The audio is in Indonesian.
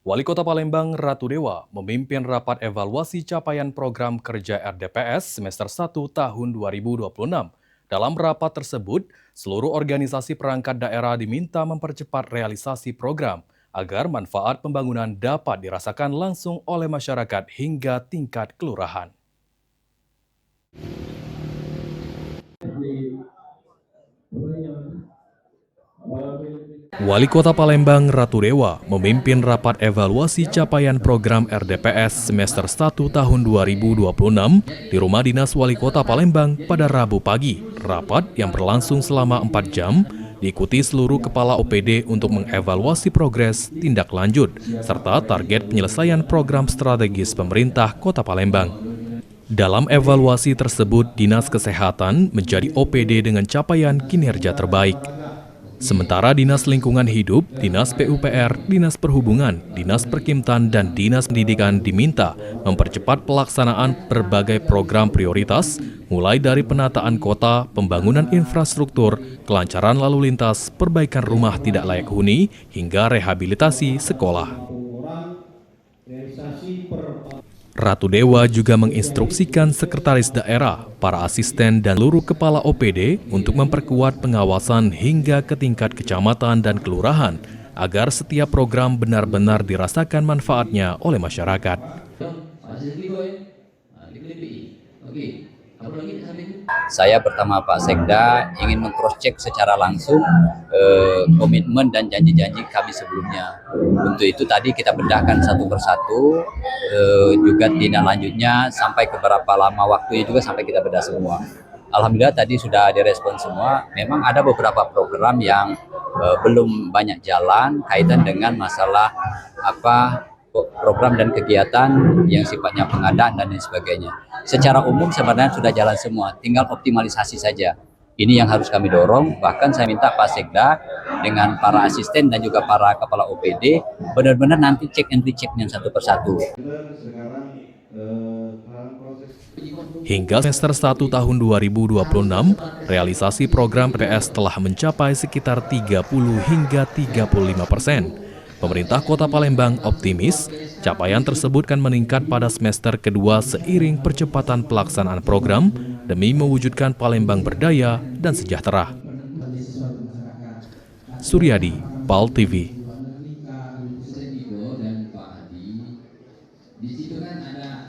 Wali Kota Palembang Ratu Dewa memimpin rapat evaluasi capaian program kerja RDPS semester 1 tahun 2026. Dalam rapat tersebut, seluruh organisasi perangkat daerah diminta mempercepat realisasi program agar manfaat pembangunan dapat dirasakan langsung oleh masyarakat hingga tingkat kelurahan. Wali Kota Palembang Ratu Dewa memimpin rapat evaluasi capaian program RDPS semester 1 tahun 2026 di Rumah Dinas Wali Kota Palembang pada Rabu pagi. Rapat yang berlangsung selama 4 jam diikuti seluruh kepala OPD untuk mengevaluasi progres, tindak lanjut, serta target penyelesaian program strategis pemerintah Kota Palembang. Dalam evaluasi tersebut, Dinas Kesehatan menjadi OPD dengan capaian kinerja terbaik. Sementara Dinas Lingkungan Hidup, Dinas PUPR, Dinas Perhubungan, Dinas Perkimtan, dan Dinas Pendidikan diminta mempercepat pelaksanaan berbagai program prioritas, mulai dari penataan kota, pembangunan infrastruktur, kelancaran lalu lintas, perbaikan rumah tidak layak huni, hingga rehabilitasi sekolah. Ratu Dewa juga menginstruksikan sekretaris daerah, para asisten dan seluruh kepala OPD untuk memperkuat pengawasan hingga ke tingkat kecamatan dan kelurahan agar setiap program benar-benar dirasakan manfaatnya oleh masyarakat. Saya bersama Pak Sekda ingin meng-cross-check secara langsung komitmen dan janji-janji kami sebelumnya. Untuk itu tadi kita bedahkan satu persatu, juga tindak lanjutnya sampai ke berapa lama waktunya juga sampai kita bedah semua. Alhamdulillah tadi sudah direspon semua. Memang ada beberapa program yang belum banyak jalan kaitan dengan masalah program dan kegiatan yang sifatnya pengadaan dan lain sebagainya. Secara umum sebenarnya sudah jalan semua, tinggal optimalisasi saja. Ini yang harus kami dorong, bahkan saya minta Pak Sekda dengan para asisten dan juga para kepala OPD benar-benar nanti cek and rechecknya satu persatu. Hingga semester 1 tahun 2026, realisasi program PS telah mencapai sekitar 30 hingga 35%. Pemerintah Kota Palembang optimis capaian tersebut akan meningkat pada semester kedua seiring percepatan pelaksanaan program demi mewujudkan Palembang berdaya dan sejahtera. Suryadi, PAL TV.